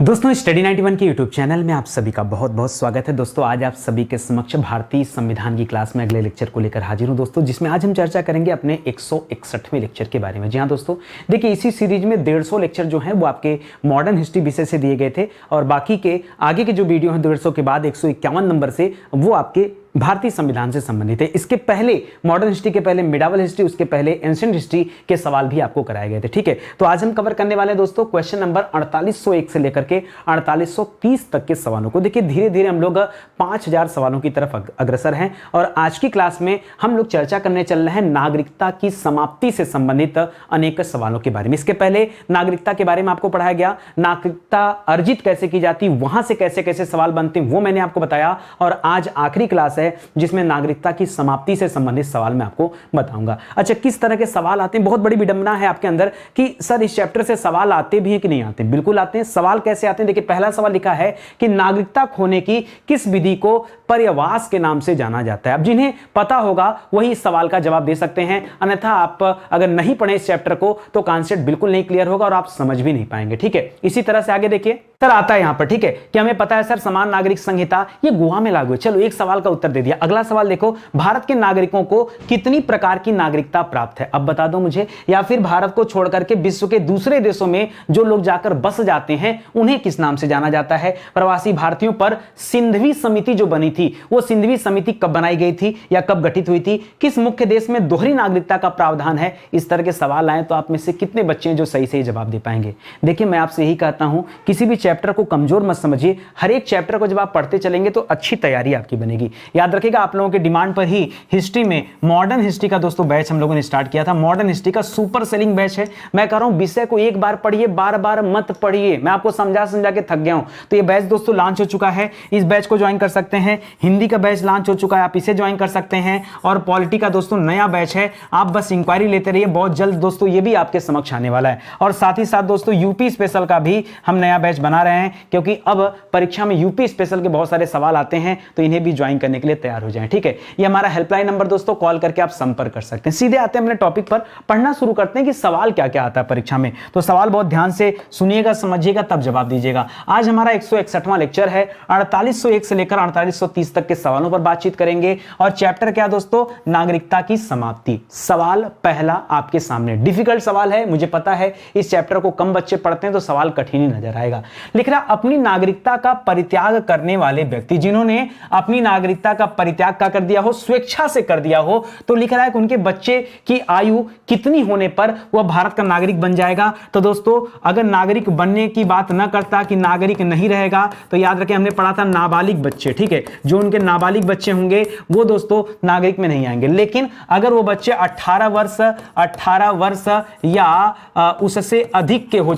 दोस्तों स्टडी 91 के YouTube channel में आप सभी का बहुत बहुत स्वागत है। दोस्तों आज आप सभी के समक्ष भारतीय संविधान की क्लास में अगले लेक्चर को लेकर हाजिर हूं दोस्तों, जिसमें आज हम चर्चा करेंगे अपने 161वें लेक्चर के बारे में। जी हाँ दोस्तों, देखिए इसी सीरीज में 150 लेक्चर जो हैं वो आपके मॉडर्न हिस्ट्री विषय से दिए गए थे और बाकी के आगे के जो वीडियो हैं 150 के बाद 151 नंबर से वो आपके भारतीय संविधान से संबंधित है। इसके पहले मॉडर्न हिस्ट्री के पहले मिडावल हिस्ट्री, उसके पहले एंशिएंट हिस्ट्री के सवाल भी आपको कराए गए थे। ठीक है, तो आज हम कवर करने वाले हैं दोस्तों क्वेश्चन नंबर 4801 से लेकर के 4830 तक के सवालों को। देखिए धीरे धीरे हम लोग 5000 सवालों की तरफ अग्रसर हैं और आज की क्लास में हम लोग चर्चा करने चल रहे हैं नागरिकता की समाप्ति से संबंधित अनेक सवालों के बारे में। इसके पहले नागरिकता के बारे में आपको पढ़ाया गया, नागरिकता अर्जित कैसे की जाती, वहां से कैसे कैसे सवाल बनते हैं वो मैंने आपको बताया और आज आखिरी क्लास है जिसमें नागरिकता की समाप्ति से संबंधित सवाल मैं आपको बताऊंगा। अच्छा, किस तरह के सवाल आते हैं? बहुत बड़ी विडंबना है आपके अंदर कि सर इस चैप्टर से सवाल आते भी हैं कि नहीं आते? बिल्कुल आते हैं। सवाल कैसे आते हैं? देखिए पहला सवाल लिखा है कि नागरिकता खोने की किस विधि को पर्यवास के नाम से जाना जाता है। अब जिन्हें पता होगा वही इस सवाल का जवाब दे सकते हैं, अन्यथा आप अगर नहीं पढ़े इस चैप्टर को तो कॉन्सेप्ट बिल्कुल नहीं क्लियर होगा और आप समझ भी नहीं पाएंगे। ठीक है, इसी तरह से आगे देखिए सर आता है यहां पर। ठीक है, कि हमें पता है सर समान नागरिक संहिता ये गोवा में लागू है। चलो एक सवाल का उत्तर दे दिया। अगला सवाल देखो, भारत के नागरिकों को कितनी प्रकार की नागरिकता प्राप्त है? अब बता दो मुझे। या फिर भारत को छोड़कर के विश्व के दूसरे देशों में जो लोग जाकर बस जाते हैं उन्हें किस नाम से जाना जाता है? प्रवासी भारतीयों पर सिंधवी समिति जो बनी थी वो सिंधवी समिति कब बनाई गई थी या कब गठित हुई थी? किस मुख्य देश में दोहरी नागरिकता का प्रावधान है? इस तरह के सवाल आए तो आप में से कितने बच्चे हैं जो सही सही जवाब दे पाएंगे? देखिए मैं आपसे यही कहता हूं, किसी भी चैप्टर को कमजोर मत समझिए। हर एक चैप्टर को जब आप पढ़ते चलेंगे तो अच्छी तैयारी आपकी बनेगी। याद रखिएगा आप लोगों के डिमांड पर ही हिस्ट्री में मॉडर्न हिस्ट्री का दोस्तों बैच हम लोगों ने स्टार्ट किया था। मॉडर्न हिस्ट्री का सुपर सेलिंग बैच है। मैं कह रहा हूं विषय को एक बार पढ़िए, बार बार मत पढ़िए। मैं आपको समझा समझा के थक गया हूं। तो ये बैच दोस्तों लॉन्च हो चुका है, इस बैच को ज्वाइन कर सकते हैं। हिंदी का बैच लॉन्च हो चुका है, आप इसे ज्वाइन कर सकते हैं। और पॉलिटी का दोस्तों नया बैच है, आप बस इंक्वायरी लेते रहिए। बहुत जल्द दोस्तों ये भी आपके समक्ष आने वाला है। और साथ ही साथ दोस्तों यूपी स्पेशल का भी हम नया बैच बना रहे हैं, क्योंकि अब परीक्षा में यूपी स्पेशल के बहुत सारे सवाल आते हैं, तो इन्हें भी ज्वाइन करने के लिए तैयार हो जाएं। ठीक है, ये हमारा हेल्पलाइन नंबर दोस्तों, कॉल करके आप संपर्क कर सकते हैं। सीधे आते हैं अपने टॉपिक पर, पढ़ना शुरू करते हैं कि सवाल क्या क्या आता है परीक्षा में। तो सवाल बहुत ध्यान से सुनिएगा, समझिएगा, तब जवाब दीजिएगा। आज हमारा 161वां लेक्चर है। 4801 से लेकर 4830 तक के सवालों पर बातचीत करेंगे। और चैप्टर क्या दोस्तों? नागरिकता की समाप्ति। सवाल पहला आपके सामने डिफिकल्ट सवाल है, मुझे पता है। इस चैप्टर को कम बच्चे पढ़ते हैं तो सवाल कठिन ही नजर आएगा। लिख रहा, अपनी नागरिकता का परित्याग करने वाले व्यक्ति, जिन्होंने अपनी नागरिकता का परित्याग का कर दिया हो, स्वेच्छा से कर दिया हो, तो लिख रहा है कि उनके बच्चे की आयु कितनी होने पर वह भारत का नागरिक बन जाएगा। तो दोस्तों अगर नागरिक बनने की बात न करता कि नागरिक नहीं रहेगा, तो याद रखें हमने पढ़ा था नाबालिग बच्चे। ठीक है, जो उनके नाबालिग बच्चे होंगे वो दोस्तों नागरिक में नहीं आएंगे। लेकिन अगर वो बच्चे 18 वर्ष या उससे अधिक के हो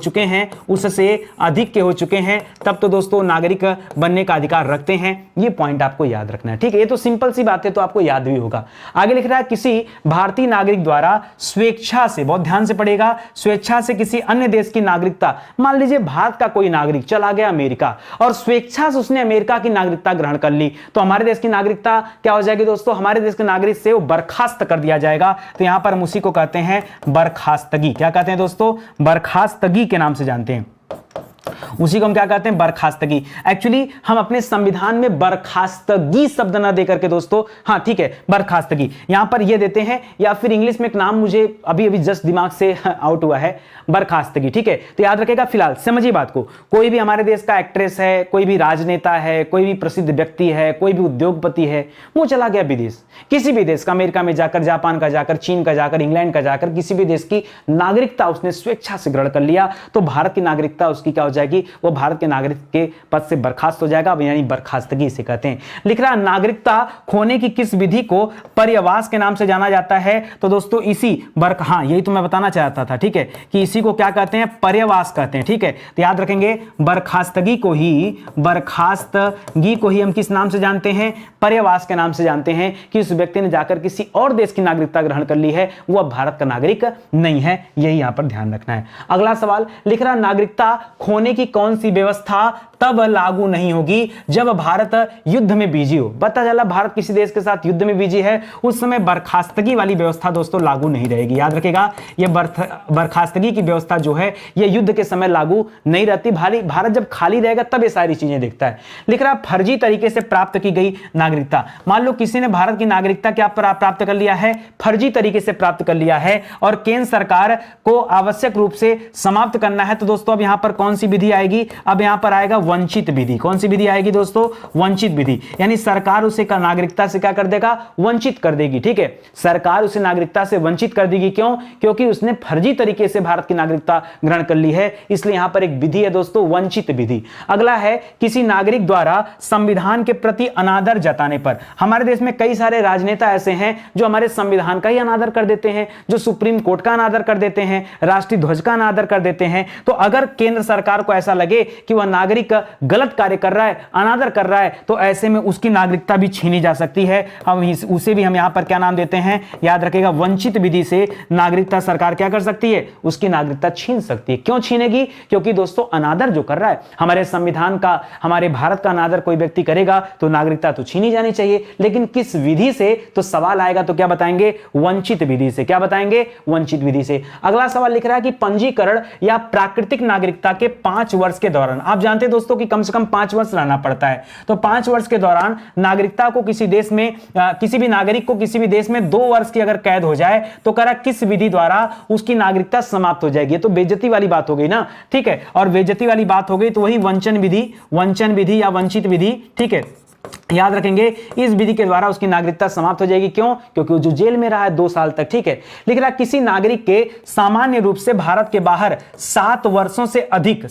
चुके हैं, तब तो दोस्तों नागरिक बनने का अधिकार रखते हैं। ये पॉइंट आपको याद रखना है। ठीक है, ये तो सिंपल सी बात है, तो आपको याद भी होगा। आगे लिख रहा है, किसी भारतीय नागरिक द्वारा स्वेच्छा से, बहुत ध्यान से पढ़ेगा, स्वेच्छा से किसी अन्य देश की नागरिकता, मान लीजिए भारत का कोई नागरिक चला गया अमेरिका और स्वेच्छा से उसने अमेरिका की नागरिकता ग्रहण कर ली, तो हमारे देश की नागरिकता क्या हो जाएगी दोस्तों? हमारे देश के नागरिक से वो बर्खास्त कर दिया जाएगा। तो यहां पर हम उसी को कहते हैं बर्खास्तगी। क्या कहते हैं दोस्तों? बर्खास्तगी के नाम से जानते हैं। उसी को हम क्या कहते हैं? बर्खास्तगी। एक्चुअली हम अपने संविधान में बर्खास्तगी शब्द ना देकर के दोस्तों, हाँ ठीक है, बर्खास्तगी यहां पर ये देते हैं, या फिर इंग्लिश में एक नाम मुझे अभी अभी जस्ट दिमाग से आउट हुआ है, बर्खास्तगी। ठीक है, तो याद रखेगा। फिलहाल समझिए बात को, कोई भी हमारे देश का एक्ट्रेस है, कोई भी राजनेता है, कोई भी प्रसिद्ध व्यक्ति है, कोई भी उद्योगपति है, वो चला गया विदेश, किसी भी देश का, अमेरिका में जाकर, जापान का जाकर, चीन का जाकर, इंग्लैंड का जाकर, किसी भी देश की नागरिकता उसने स्वेच्छा से ग्रहण कर लिया, तो भारत की नागरिकता उसकी क्या हो जाएगी? वो भारत के नागरिक के पद से बर्खास्त हो जाएगा, यानी बर्खास्तगी इसे कहते हैं। लिख रहा, नागरिकता खोने की किस विधि को पर्यवास के नाम से जाना जाता है? तो दोस्तों इसी हाँ यही तो मैं बताना चाहता था। ठीक है, कि इसी को क्या कहते हैं? पर्यवास कहते हैं। ठीक है, तो याद रखेंगे बर्खास्तगी को ही हम किस नाम से जानते हैं? पर्यवास के नाम से जानते हैं, कि उस व्यक्ति ने जाकर किसी और देश की नागरिकता ग्रहण कर ली है, वो अब भारत का नागरिक नहीं है। यही यहां पर ध्यान रखना है। अगला सवाल लिख रहा, नागरिकता खोने होने की कौन सी व्यवस्था तब लागू नहीं होगी जब भारत युद्ध में बिजी हो। पता चला भारत किसी देश के साथ युद्ध में बिजी है, उस समय बर्खास्तगी वाली व्यवस्था दोस्तों लागू नहीं रहेगी। याद रखेगा, यह बर्खास्तगी की व्यवस्था जो है यह युद्ध के समय लागू नहीं रहती। भारत जब खाली रहेगा तब ये सारी चीजें देखता है। लिख रहा फर्जी तरीके से प्राप्त की गई नागरिकता। मान लो किसी ने भारत की नागरिकता क्या प्राप्त कर लिया है, फर्जी तरीके से प्राप्त कर लिया है और केंद्र सरकार को आवश्यक रूप से समाप्त करना है, तो दोस्तों अब यहां पर कौन सी विधि आएगी, अब यहां पर आएगा वंचित विधि। कौन सी विधि आएगी दोस्तों, वंचित विधि। यानी सरकार उसे नागरिकता से क्या कर देगा, वंचित कर देगी। ठीक है, सरकार उसे नागरिकता से वंचित कर देगी। क्यों, क्योंकि उसने फर्जी तरीके से भारत की नागरिकता ग्रहण कर ली है, इसलिए यहां पर एक विधि है दोस्तों, वंचित विधि। अगला है किसी नागरिक द्वारा संविधान के प्रति अनादर जताने पर। हमारे देश में कई सारे राजनेता ऐसे हैं जो हमारे संविधान का ही अनादर कर देते हैं, जो सुप्रीम कोर्ट का अनादर कर देते हैं, राष्ट्रीय ध्वज का अनादर कर देते हैं। तो अगर केंद्र सरकार को ऐसा लगे कि वह नागरिक गलत कार्य कर रहा है, अनादर कर रहा है, तो ऐसे में उसकी नागरिकता भी छीनी जा सकती है। उसे भी हम यहां पर क्या नाम देते हैं, याद रखेगा, वंचित विधि से नागरिकता सरकार क्या कर सकती है, उसकी नागरिकता छीन सकती है। क्यों छीनेगी, क्योंकि दोस्तों अनादर जो कर रहा है हमारे संविधान का, हमारे भारत का अनादर कोई व्यक्ति करेगा तो नागरिकता तो छीनी जानी चाहिए, लेकिन किस विधि से, तो सवाल आएगा तो क्या बताएंगे, वंचित विधि से। क्या बताएंगे, वंचित विधि से। अगला सवाल लिख रहा है कि पंजीकरण या प्राकृतिक नागरिकता के 5 वर्ष के दौरान, आप जानते हैं दोस्तों कि कम से कम 5 वर्ष रहना पड़ता है, तो 5 वर्ष के दौरान नागरिकता को किसी देश में, किसी भी नागरिक को किसी भी देश में 2 वर्ष की अगर कैद हो जाए तो करा किस विधि द्वारा उसकी नागरिकता समाप्त हो जाएगी। तो बेइज्जती वाली बात हो गई ना, ठीक है, और बेइज्जती वाली बात हो गई तो वही वंचन विधि या वंचित विधि। ठीक है, याद रखेंगे, इस विधि के द्वारा उसकी नागरिकता समाप्त हो जाएगी। क्यों, क्योंकि वो जो जेल में रहा है 2 साल तक। ठीक है, लिख रहा किसी नागरिक के सामान्य रूप से भारत के बाहर 7 वर्षों से अधिक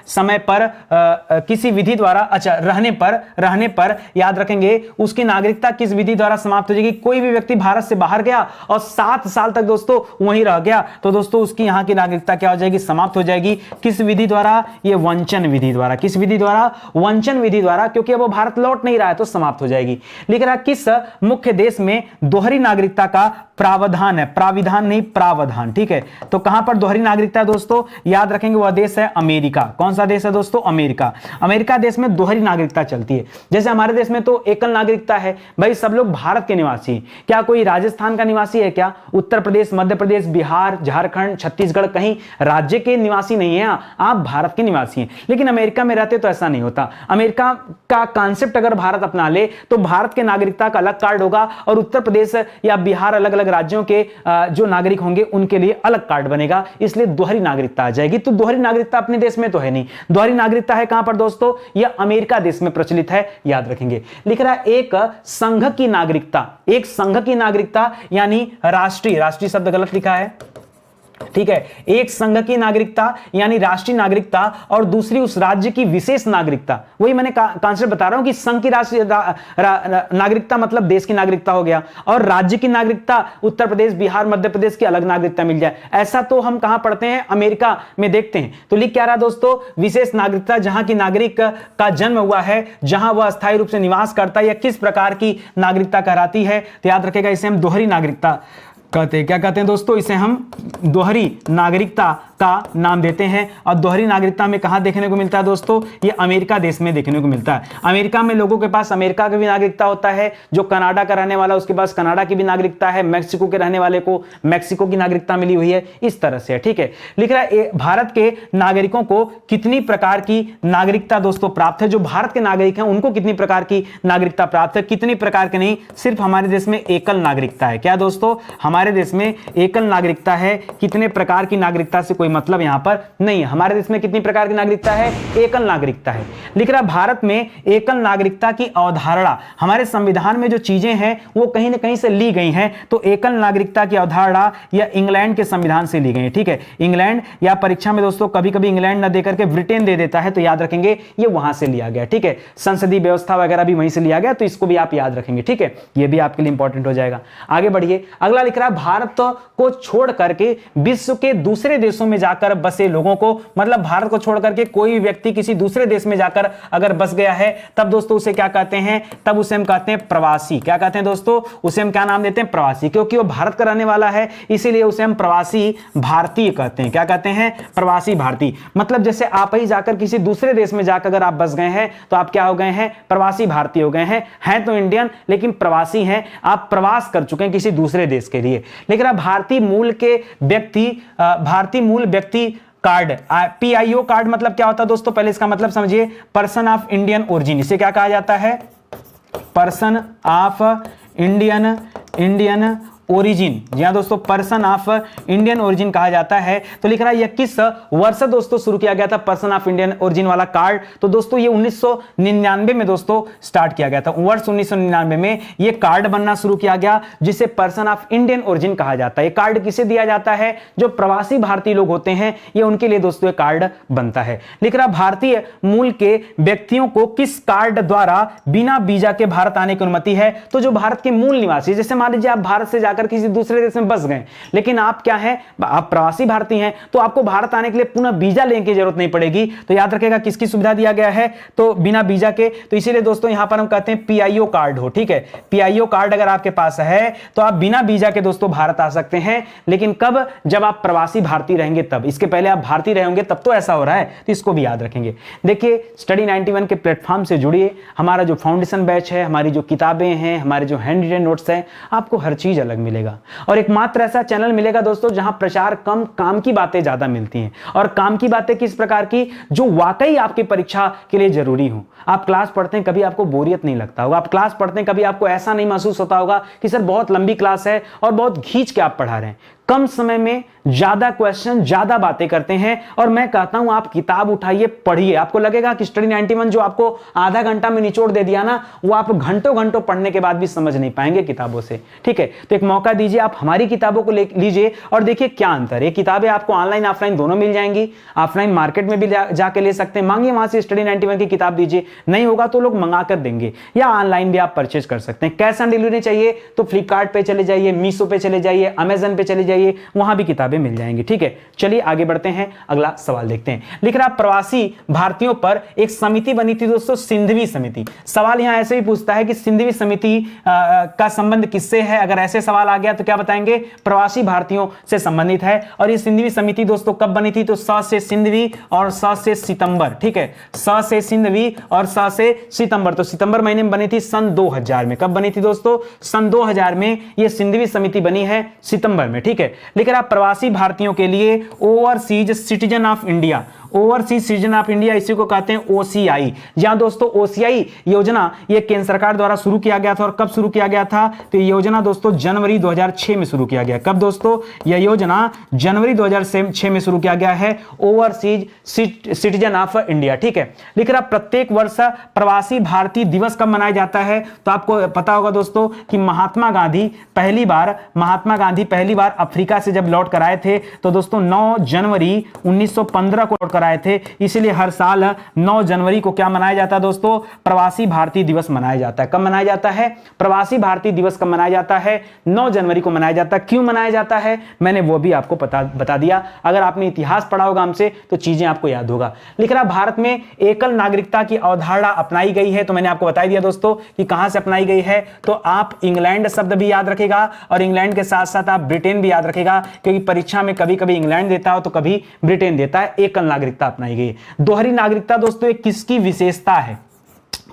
समय पर किसी विधि द्वारा, अच्छा, रहने पर याद रखेंगे उसकी नागरिकता किस विधि द्वारा समाप्त हो जाएगी। कोई भी व्यक्ति भारत से बाहर गया और 7 साल तक दोस्तों वहीं रह गया तो दोस्तों उसकी यहां की नागरिकता क्या हो जाएगी, समाप्त हो जाएगी। किस विधि द्वारा, ये वंचन विधि द्वारा। किस विधि द्वारा, वंचन विधि द्वारा, क्योंकि अब वो भारत लौट नहीं रहा है तो समाप्त हो जाएगी। लिख रहा किस मुख्य देश में दोहरी नागरिकता का प्रावधान है, प्राविधान नहीं प्रावधान। ठीक है, तो कहां पर दोहरी नागरिकता है दोस्तों, याद रखेंगे वह देश है अमेरिका। कौन सा देश है दोस्तों, अमेरिका। अमेरिका देश में दोहरी नागरिकता चलती है। जैसे हमारे देश में तो एकल नागरिकता है, भाई सब लोग भारत के निवासी। क्या कोई राजस्थान का निवासी है क्या, उत्तर प्रदेश, मध्य प्रदेश, बिहार, झारखंड, छत्तीसगढ़, कहीं राज्य के निवासी नहीं है, आप भारत के निवासी हैं। लेकिन अमेरिका में रहते तो ऐसा नहीं होता। अमेरिका का कॉन्सेप्ट अगर भारत अपना ले तो भारत के नागरिकता का अलग कार्ड होगा और उत्तर प्रदेश या बिहार, अलग अलग राज्यों के जो नागरिक होंगे उनके लिए अलग कार्ड बनेगा, इसलिए दोहरी नागरिकता आ जाएगी। तो दोहरी नागरिकता अपने देश में तो है नहीं, दोहरी नागरिकता है कहां पर दोस्तों, यह अमेरिका देश में प्रचलित है, याद रखेंगे। लिख रहा है एक संघ की नागरिकता, एक संघ की नागरिकता यानी राष्ट्रीय शब्द गलत लिखा है, ठीक है, एक संघ की नागरिकता यानी राष्ट्रीय नागरिकता और दूसरी उस राज्य की विशेष नागरिकता। वही मैंने कॉन्सेप्ट बता रहा हूं कि संघ की राष्ट्रीय नागरिकता मतलब देश की नागरिकता हो गया और राज्य की नागरिकता उत्तर प्रदेश, बिहार, मध्य प्रदेश की अलग नागरिकता मिल जाए। ऐसा तो हम कहां पढ़ते हैं, अमेरिका में देखते हैं। तो लिख क्या रहा दोस्तों, विशेष नागरिकता, जहां की नागरिक का जन्म हुआ है, जहां वह अस्थायी रूप से निवास करता है या किस प्रकार की नागरिकता कहलाती है, तो याद रखेगा इसे हम दोहरी नागरिकता कहते हैं। क्या कहते हैं दोस्तों, इसे हम दोहरी नागरिकता का नाम देते हैं। और दोहरी नागरिकता में कहां देखने को मिलता है दोस्तों, ये अमेरिका देश में देखने को मिलता है। अमेरिका में लोगों के पास अमेरिका की भी नागरिकता होता है, जो कनाडा का रहने वाला उसके पास कनाडा की भी नागरिकता है, मैक्सिको के रहने वाले को मैक्सिको की नागरिकता मिली हुई है, इस तरह से। ठीक है, लिख रहा है भारत के नागरिकों को कितनी प्रकार की नागरिकता दोस्तों प्राप्त है, जो भारत के नागरिक हैं उनको कितनी प्रकार की नागरिकता प्राप्त है, कितनी प्रकार के नहीं, सिर्फ हमारे देश में एकल नागरिकता है। क्या दोस्तों, हमारे देश में एकल नागरिकता है, कितने प्रकार की नागरिकता से कोई मतलब यहां पर नहीं है। हमारे देश में कितनी प्रकार की नागरिकता है, एकल नागरिकता है। लिख रहा भारत में एकल नागरिकता की अवधारणा, हमारे संविधान में जो चीजें हैं वो कहीं ना कहीं से ली गई हैं, तो एकल नागरिकता की अवधारणा या इंग्लैंड के संविधान से ली गई है। ठीक है, इंग्लैंड, या परीक्षा में दोस्तों कभी कभी इंग्लैंड न देकर के ब्रिटेन दे देता है, तो याद रखेंगे ये वहां से लिया गया। ठीक है, संसदीय व्यवस्था वगैरह भी वहीं से लिया गया, तो इसको भी आप याद रखेंगे। ठीक है, ये भी आपके लिए इंपॉर्टेंट हो जाएगा। आगे बढ़िए, अगला लिख रहा भारत को छोड़ करके विश्व के दूसरे देशों में जाकर बसे लोगों को, मतलब भारत को छोड़ करके कोई व्यक्ति किसी दूसरे देश में जाकर अगर बस गया है, तब दोस्तों उसे क्या कहते हैं, तब उसे हम कहते हैं प्रवासी। क्या कहते हैं दोस्तों, उसे हम क्या नाम देते हैं, प्रवासी, क्योंकि वो भारत का रहने वाला है, इसीलिए उसे हम प्रवासी भारतीय कहते हैं। क्या कहते हैं, प्रवासी भारतीय। मतलब जैसे आप ही जाकर किसी दूसरे देश में जाकर अगर आप बस गए हैं तो आप क्या हो गए हैं, प्रवासी भारतीय हो गए हैं तो इंडियन लेकिन प्रवासी हैं, आप प्रवास कर चुके हैं किसी दूसरे देश के लिए। लेकिन आप भारतीय मूल के व्यक्ति, भारतीय मूल व्यक्ति कार्ड, PIO कार्ड मतलब क्या होता है दोस्तों, पहले इसका मतलब समझिए, पर्सन ऑफ इंडियन ओरिजिन। इसे क्या कहा जाता है, पर्सन ऑफ इंडियन ओरिजिन। जी हाँ दोस्तों, पर्सन ऑफ इंडियन ओरिजिन कहा जाता है। तो लिख रहा है यह किस वर्ष दोस्तों शुरू किया गया था पर्सन ऑफ इंडियन ओरिजिन वाला कार्ड, तो दोस्तों ये 1999 में दोस्तों स्टार्ट किया गया था। वर्ष 1999 में ये कार्ड बनना शुरू किया गया, जिसे पर्सन ऑफ इंडियन ओरिजिन कहा जाता है। ये कार्ड किसे दिया जाता है, जो प्रवासी भारतीय लोग होते हैं, ये उनके लिए दोस्तों ये कार्ड बनता है। लिख रहा भारतीय मूल के व्यक्तियों को किस कार्ड द्वारा बिना वीजा के भारत आने की अनुमति है, तो जो भारत के मूल निवासी, जैसे मान लीजिए आप भारत से जाकर किसी दूसरे देश में बस गए, लेकिन आप क्या हैं, आप प्रवासी भारतीय हैं, तो आपको भारत आने के लिए पुनः वीजा लेने की जरूरत नहीं पड़ेगी। तो याद रखेगा किसकी सुविधा दिया गया है, तो बिना वीजा के। तो इसीलिए दोस्तों यहां पर हम कहते हैं PIO कार्ड हो, ठीक है। PIO कार्ड अगर आपके पास है तो आप बिना वीजा के दोस्तों भारत आ सकते हैं, लेकिन कब, जब आप प्रवासी भारतीय रहेंगे तब। इसके पहले आप भारतीय रहेंगे तब तो ऐसा हो रहा है, तो इसको भी याद रखेंगे। देखिए स्टडी 91 के प्लेटफॉर्म से जुड़िए, हमारा जो फाउंडेशन बैच है, हमारी जो किताबें हैं, हमारे जो हैंड रिटन नोट्स हैं, आपको हर चीज अलग मिलेगा। और एकमात्र ऐसा चैनल मिलेगा दोस्तों जहां प्रचार कम, काम की बातें ज्यादा मिलती हैं। और काम की बातें किस प्रकार की, जो वाकई आपकी परीक्षा के लिए जरूरी हो। आप क्लास पढ़ते हैं, कभी आपको बोरियत नहीं लगता होगा। आप क्लास पढ़ते हैं, कभी आपको ऐसा नहीं महसूस होता होगा कि सर बहुत लंबी क्लास है और बहुत खींच के आप पढ़ा रहे हैं। कम समय में ज्यादा क्वेश्चन, ज्यादा बातें करते हैं। और मैं कहता हूं आप किताब उठाइए, पढ़िए। आपको लगेगा कि स्टडी 91 जो आपको आधा घंटा में निचोड़ दे दिया ना, वो आप घंटों घंटों पढ़ने के बाद भी समझ नहीं पाएंगे किताबों से, ठीक है। तो एक मौका दीजिए, आप हमारी किताबों को लीजिए और देखिए क्या अंतर है। ये किताबें आपको ऑनलाइन ऑफलाइन दोनों मिल जाएंगी। ऑफलाइन मार्केट में भी जाके ले सकते हैं, मांगिए वहां से स्टडी 91 की किताब दीजिए। नहीं होगा तो लोग मंगा कर देंगे, या ऑनलाइन भी आप परचेज कर सकते हैं। कैश ऑन डिलीवरी चाहिए तो फ्लिपकार्ट पे चले जाइए, मीशो पे चले जाइए, अमेजन पे चले जाइए, वहां भी किताबें मिल जाएंगी, ठीक है। चलिए आगे बढ़ते हैं, अगला सवाल देखते हैं। लिख रहा प्रवासी भारतीयों पर एक समिति बनी थी दोस्तों, सिंधवी समिति। सवाल यहां ऐसे ही पूछता है कि सिंधवी समिति का संबंध किससे है। अगर ऐसे सवाल आ गया तो क्या बताएंगे, प्रवासी भारतीयों से संबंधित है। और ये सिंधवी समिति दोस्तों कब बनी थी, तो स से सिंधवी और स से सितंबर, ठीक है। स से सिंधवी और स से सितंबर, तो सितंबर महीने में बनी थी सन 2000 में। कब बनी थी दोस्तों, सन 2000 में ये सिंधवी समिति बनी है, सितंबर में, ठीक है। लिख रहा प्रवासी भारतीयों के लिए overseas citizen of India, overseas citizen of India, इसी को कहते हैं OCI। जहां दोस्तों OCI योजना ये केंद्र सरकार द्वारा शुरू किया गया था। और कब शुरू किया गया था, तो ये योजना दोस्तों जनवरी 2006 में शुरू किया गया। कब दोस्तों, यह योजना जनवरी 2006 में शुरू किया गया है, ओवरसीज सिटीजन ऑफ इंडिया, ठीक है। लिख रहा प्रत्येक वर्ष प्रवासी भारतीय दिवस कब मनाया जाता है, तो आपको पता होगा दोस्तों कि महात्मा गांधी पहली बार अफ्रीका से जब लौट कर आए थे, तो दोस्तों 9 जनवरी 1915 को लौट कर आए थे। इसलिए हर साल 9 जनवरी को क्या मनाया जाता है दोस्तों, प्रवासी भारतीय दिवस मनाया जाता है। कब मनाया जाता है, प्रवासी भारतीय दिवस कब मनाया जाता है, 9 जनवरी को मनाया जाता है। क्यों मनाया जाता है, मैंने वो भी आपको बता दिया। अगर आपने इतिहास पढ़ा होगा हमसे तो चीजें आपको याद होगा। लिख रहा भारत में एकल नागरिकता की अवधारणा अपनाई गई है, तो मैंने आपको बता दिया दोस्तों कि कहां से अपनाई गई है। तो आप इंग्लैंड शब्द भी याद रखेगा और इंग्लैंड के साथ साथ आप ब्रिटेन भी याद रखेगा, क्योंकि परीक्षा में कभी कभी इंग्लैंड देता हो तो कभी ब्रिटेन देता है। एकल नागरिकता अपनाई गई। दोहरी नागरिकता दोस्तों एक किसकी विशेषता है,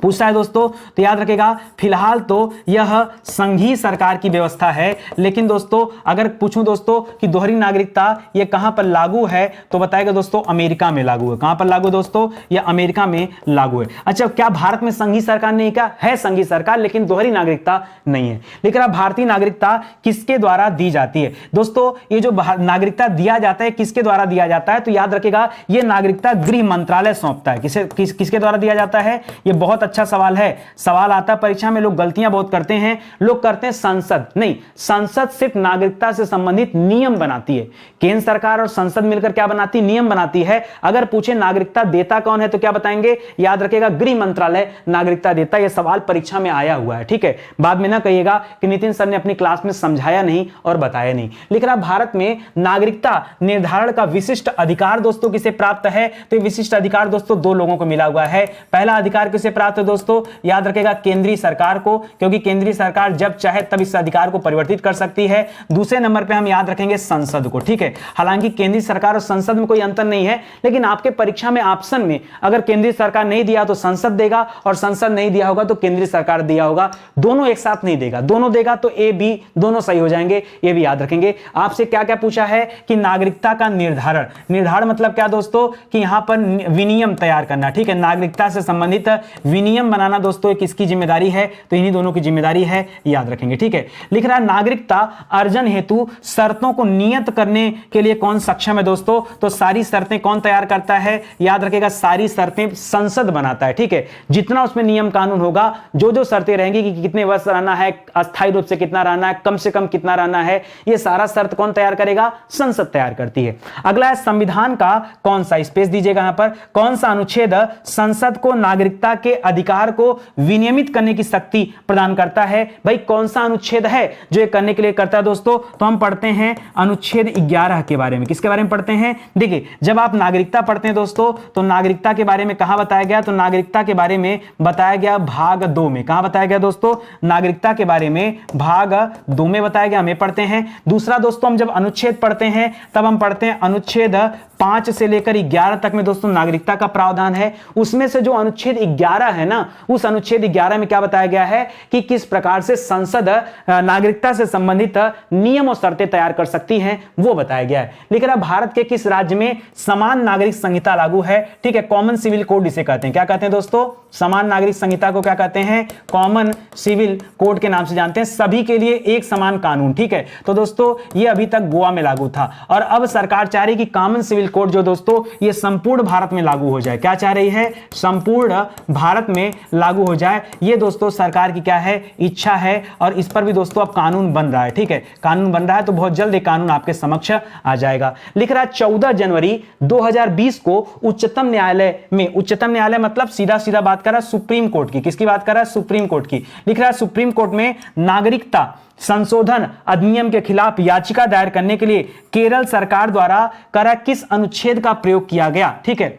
पूछता है दोस्तों, तो याद रखेगा फिलहाल तो यह संघीय सरकार की व्यवस्था है। लेकिन दोस्तों अगर पूछूं दोस्तों कि दोहरी नागरिकता ये कहां पर लागू है, तो बताएगा दोस्तों अमेरिका में लागू है। कहां पर लागू दोस्तों, यह अमेरिका में लागू है। अच्छा, क्या भारत में संघीय सरकार नहीं, क्या है संघीय सरकार, लेकिन दोहरी नागरिकता नहीं है। लेकिन अब भारतीय नागरिकता किसके द्वारा दी जाती है दोस्तों, ये जो नागरिकता दिया जाता है किसके द्वारा दिया जाता है, तो याद रखेगा यह नागरिकता गृह मंत्रालय सौंपता है। किसके द्वारा दिया जाता है, यह बहुत अच्छा सवाल है, सवाल आता है परीक्षा में, लोग गलतियां बहुत करते हैं, लोग करते हैं संसद नहीं, संसद सिर्फ नागरिकता से संबंधित नियम बनाती है। केंद्र सरकार और संसद मिलकर क्या बनाती, नियम बनाती है। अगर पूछे नागरिकता देता कौन है तो क्या बताएंगे, याद रखिएगा गृह मंत्रालय नागरिकता देता। यह सवाल परीक्षा में आया हुआ है, ठीक है। बाद में ना कहिएगा कि नितिन सर ने अपनी क्लास में समझाया नहीं और बताया नहीं। लिख रहा भारत में नागरिकता निर्धारण का विशिष्ट अधिकार दोस्तों किसे प्राप्त है, तो ये विशिष्ट अधिकार दोस्तों दो लोगों को मिला हुआ है। पहला अधिकार किसे प्राप्त है दोस्तों, याद रखेगा केंद्रीय सरकार को, क्योंकि केंद्रीय सरकार जब चाहे तब इस अधिकार को परिवर्तित कर सकती है। दूसरे नंबर पे हम याद रखेंगे संसद को, ठीक है। हालांकि केंद्रीय सरकार और संसद में कोई अंतर नहीं है, लेकिन आपके परीक्षा में ऑप्शन में अगर केंद्रीय सरकार नहीं दिया तो संसद देगा, और संसद नहीं दिया होगा तो केंद्रीय सरकार दिया होगा। दोनों एक साथ नहीं देगा, दोनों देगा तो ए बी दोनों सही हो जाएंगे, ये भी याद रखेंगे। आपसे क्या क्या पूछा है कि नागरिकता का निर्धारण, निर्धारण मतलब क्या दोस्तों कि यहां पर विनियम तैयार करना, ठीक है। नागरिकता से संबंधित विनियम बनाना दोस्तों किसकी जिम्मेदारी है, तो इन्हीं दोनों की जिम्मेदारी है, याद रखेंगे, ठीक है। लिख रहा है नागरिकता अर्जन हेतु शर्तों को नियत करने के लिए कौन सक्षम है दोस्तों, तो सारी शर्तें कौन तैयार करता है, याद रखेगा सारी शर्तें संसद बनाता है, ठीक है। जितना उसमें नियम कानून होगा, जो जो शर्तें रहेंगी कि कितने वर्ष रहना है, अस्थायी रूप से कितना रहना है, कम से कम कितना रहना है, ये सारा शर्त कौन तैयार करेगा, संसद तैयार करती है। अगला है संविधान का कौन सा, स्पेस दीजिएगा यहां पर, कौन सा अनुच्छेद संसद को नागरिकता के अधिकार को विनियमित करने की शक्ति प्रदान करता है। भाई कौन सा अनुच्छेद है जो ये करने के लिए करता है दोस्तों, तो हम पढ़ते हैं अनुच्छेद 11 के बारे में। किसके बारे में पढ़ते हैं, देखिए जब आप नागरिकता पढ़ते हैं दोस्तों तो नागरिकता के बारे में कहां बताया गया, तो नागरिकता के बारे में बताया गया भाग 2 में। कहां बताया गया दोस्तों, नागरिकता के बारे में भाग 2 में बताया गया, हमें पढ़ते हैं। दूसरा दोस्तों हम जब अनुच्छेद पढ़ते हैं तब हम पढ़ते हैं अनुच्छेद 5 से लेकर 11 तक में दोस्तों नागरिकता का प्रावधान है। उसमें से जो अनुच्छेद 11 है ना, उस अनुच्छेद 11 में क्या बताया गया है कि किस प्रकार से संसद नागरिकता से संबंधित नियम और शर्तें तैयार कर सकती हैं, वो बताया गया है। लेकिन अब भारत के किस राज्य में समान नागरिक संहिता लागू है, ठीक है। कॉमन सिविल कोड इसे कहते हैं, क्या कहते हैं दोस्तों, समान नागरिक संहिता को क्या कहते हैं, कॉमन सिविल कोड के नाम से जानते हैं। सभी के लिए एक समान कानून, ठीक है। तो दोस्तों ये अभी तक गोवा में लागू था, और अब सरकार चाह रही कि कॉमन सिविल कोड जो दोस्तों ये संपूर्ण भारत में लागू हो जाए। क्या चाह रही है, संपूर्ण भारत में लागू हो जाए। ये दोस्तों सरकार की क्या है, इच्छा है, और इस पर भी दोस्तों अब कानून बन रहा है, ठीक है। कानून बन रहा है तो बहुत जल्द ये कानून आपके समक्ष आ जाएगा। लिख रहा है 14 जनवरी 2020 को उच्चतम न्यायालय में, उच्चतम न्यायालय मतलब सीधा सीधा बात कर रहा है सुप्रीम कोर्ट की, किसकी बात कर रहा है, सुप्रीम कोर्ट की। लिख रहा है सुप्रीम कोर्ट में नागरिकता संशोधन अधिनियम के खिलाफ याचिका दायर करने के लिए केरल सरकार द्वारा करा किस अनुच्छेद का प्रयोग किया गया, ठीक है।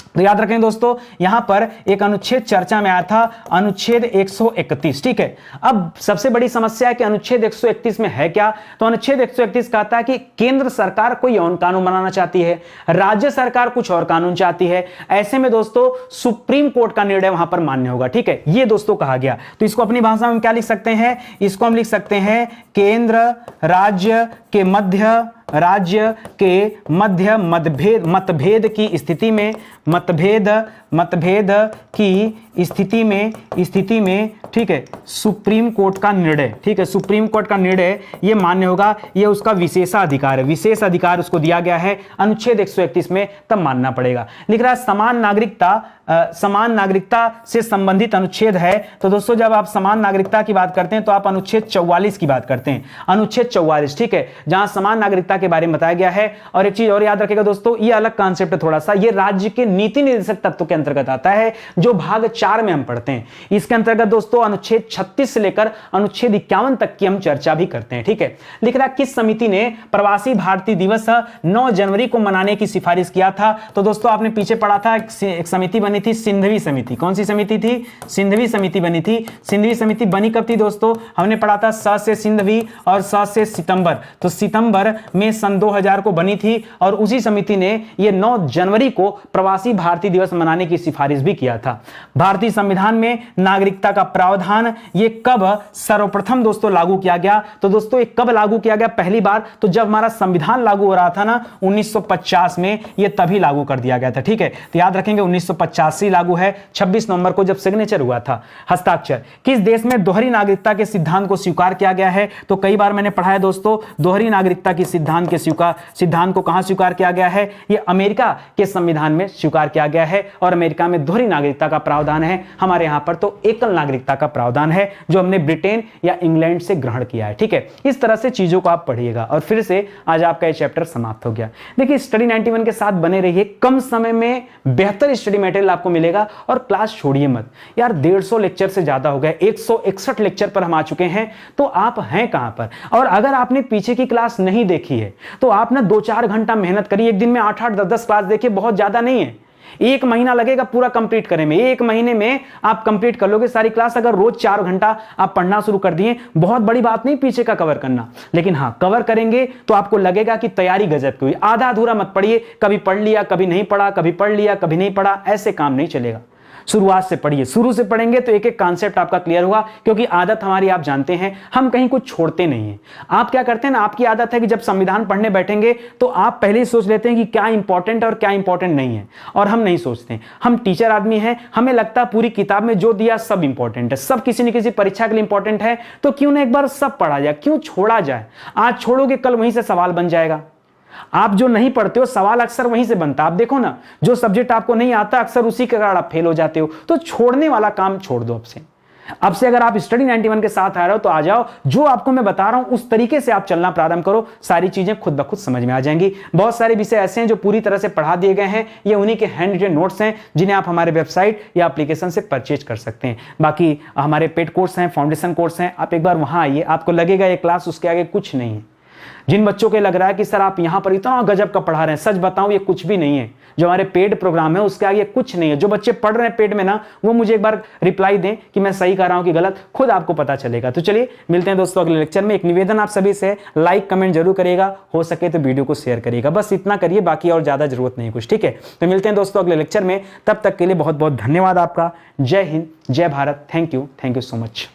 तो याद रखें दोस्तों यहां पर एक अनुच्छेद चर्चा में आया था, अनुच्छेद 131, ठीक है। अब सबसे बड़ी समस्या है कि अनुच्छेद 131 में है क्या, तो अनुच्छेद 131 कहता है कि केंद्र सरकार कोई और कानून बनाना चाहती है, राज्य सरकार कुछ और कानून चाहती है। ऐसे में दोस्तों सुप्रीम कोर्ट का निर्णय वहां पर मान्य होगा, ठीक है। ये दोस्तों कहा गया। तो इसको अपनी भाषा में क्या लिख सकते हैं, इसको हम लिख सकते हैं केंद्र राज्य के मध्य मतभेद की स्थिति में, मतभेद की स्थिति में ठीक है सुप्रीम कोर्ट का निर्णय, ठीक है, सुप्रीम कोर्ट का निर्णय ये मान्य होगा। ये उसका विशेषाधिकार है, विशेष अधिकार उसको दिया गया है अनुच्छेद 131 में, तब मानना पड़ेगा। लिख रहा है समान नागरिकता से संबंधित अनुच्छेद है। तो दोस्तों जब आप समान नागरिकता की बात करते हैं तो आप अनुच्छेद 44 की बात करते हैं, अनुच्छेद 44, ठीक है, जहां समान नागरिकता के बारे में बताया गया है। और एक चीज और याद रखेगा दोस्तों, ये अलग कॉन्सेप्ट है थोड़ा सा, ये राज्य के नीति निर्देशक तत्व के अंतर्गत आता है, जो भाग 4 में हम पढ़ते हैं। इसके अंतर्गत दोस्तों अनुच्छेद 36 से लेकर अनुच्छेद 51 तक की हम चर्चा भी करते हैं, ठीक है। लिख रहा किस समिति ने प्रवासी भारतीय दिवस 9 जनवरी को मनाने की सिफारिश किया था। तो दोस्तों आपने पीछे पढ़ा था एक समिति बनी थी, सिंधवी समिति। कौन सी समिति थी, सिंधवी समिति बनी थी। सिंधवी समिति बनी कब थी दोस्तों, हमने पढ़ा था स से सिंधवी और स से सितंबर, तो सितंबर में सन 2000 को बनी थी। और उसी समिति ने यह 9 जनवरी को प्रवासी भारतीय दिवस मनाने की सिफारिश भी किया था। भारतीय संविधान में नागरिकता का प्रावधान ये कब सर्वप्रथम दोस्तों लागू किया गया, तो दोस्तों ये कब लागू किया गया पहली बार, तो जब हमारा संविधान लागू हो रहा था ना 1950 में, ये तभी लागू कर दिया गया था, ठीक है। तो याद रखेंगे 1950 से लागू है, 26 नवंबर को जब सिग्नेचर हुआ था, हस्ताक्षर। किस देश में दोहरी नागरिकता के सिद्धांत को स्वीकार किया गया है, तो कई बार मैंने पढ़ा है दोस्तों, दोहरी नागरिकता के सिद्धांत को कहां स्वीकार किया गया है, ये अमेरिका के संविधान में स्वीकार किया गया है। और अमेरिका में दोहरी नागरिकता का प्रावधान है, हमारे यहां पर तो एकल नागरिकता का प्रावधान है जो हमने ब्रिटेन या इंग्लैंड से ग्रहण किया है। ठीक है, इस तरह से चीजों को आप पढ़िएगा और फिर से आज आपका ये चैप्टर समाप्त हो गया। देखिए स्टडी 91 के साथ बने रहिए, कम समय में बेहतर स्टडी मटेरियल आपको मिलेगा और क्लास छोड़िए मत यार। 150 लेक्चर से ज्यादा हो गए, 161 लेक्चर पर हम आ चुके हैं, तो आप हैं कहां पर। और अगर आपने पीछे की क्लास नहीं देखी है तो आप ना 2-4 घंटा मेहनत करिए, एक दिन में 8-8 10-10 क्लास देखिए, बहुत ज्यादा नहीं है, 1 महीना लगेगा पूरा कंप्लीट करने में। 1 महीने में आप कंप्लीट कर लोगे सारी क्लास। अगर रोज 4 घंटा आप पढ़ना शुरू कर दिए, बहुत बड़ी बात नहीं पीछे का कवर करना, लेकिन हाँ कवर करेंगे तो आपको लगेगा कि तैयारी गजब की हुई। आधा अधूरा मत पढ़िए, कभी पढ़ लिया कभी नहीं पढ़ा, कभी पढ़ लिया कभी नहीं पढ़ा, ऐसे काम नहीं चलेगा। शुरुआत से पढ़िए, शुरू से पढ़ेंगे तो एक एक कॉन्सेप्ट आपका क्लियर होगा, क्योंकि आदत हमारी आप जानते हैं, हम कहीं कुछ छोड़ते नहीं हैं। आप क्या करते हैं ना, आपकी आदत है कि जब संविधान पढ़ने बैठेंगे तो आप पहले ही सोच लेते हैं कि क्या इंपॉर्टेंट और क्या इंपॉर्टेंट नहीं है, और हम नहीं सोचते। हम टीचर आदमी हैं, हमें लगता है पूरी किताब में जो दिया सब इंपॉर्टेंट है, सब किसी न किसी परीक्षा के लिए इंपॉर्टेंट है, तो क्यों ना एक बार सब पढ़ा जाए, क्यों छोड़ा जाए। आज छोड़ोगे कल वहीं से सवाल बन जाएगा। आप जो नहीं पढ़ते हो सवाल अक्सर वहीं से बनता है। आप देखो ना, जो सब्जेक्ट आपको नहीं आता अक्सर उसी के कारण आप फेल हो जाते हो। तो छोड़ने वाला काम छोड़ दो अब से अगर आप स्टडी 91 के साथ आ रहे हो तो आ जाओ, जो आपको मैं बता रहा हूं उस तरीके से आप चलना प्रारंभ करो, सारी चीजें खुद ब खुद समझ में आ जाएंगी। बहुत सारे विषय ऐसे हैं जो पूरी तरह से पढ़ा दिए गए हैं, ये उन्हीं के हैंड रिटन नोट्स हैं जिन्हें आप हमारे वेबसाइट या एप्लीकेशन से परचेज कर सकते हैं। बाकी हमारे पेड कोर्स हैं, फाउंडेशन कोर्स हैं, आप एक बार वहां आइए, आपको लगेगा ये क्लास उसके आगे कुछ नहीं है। जिन बच्चों को लग रहा है कि सर आप यहां पर इतना गजब का पढ़ा रहे हैं, सच बताऊं ये कुछ भी नहीं है। जो हमारे पेड प्रोग्राम है उसके आगे कुछ नहीं है। जो बच्चे पढ़ रहे हैं पेड में ना, वो मुझे एक बार रिप्लाई दें कि मैं सही कर रहा हूं कि गलत, खुद आपको पता चलेगा। तो चलिए मिलते हैं दोस्तों अगले लेक्चर में। एक निवेदन आप सभी से, लाइक कमेंट जरूर करिएगा, हो सके तो वीडियो को शेयर करिएगा, बस इतना करिए, बाकी और ज्यादा जरूरत नहीं कुछ। ठीक है, तो मिलते हैं दोस्तों अगले लेक्चर में, तब तक के लिए बहुत बहुत धन्यवाद आपका। जय हिंद, जय Bharat, thank you so much.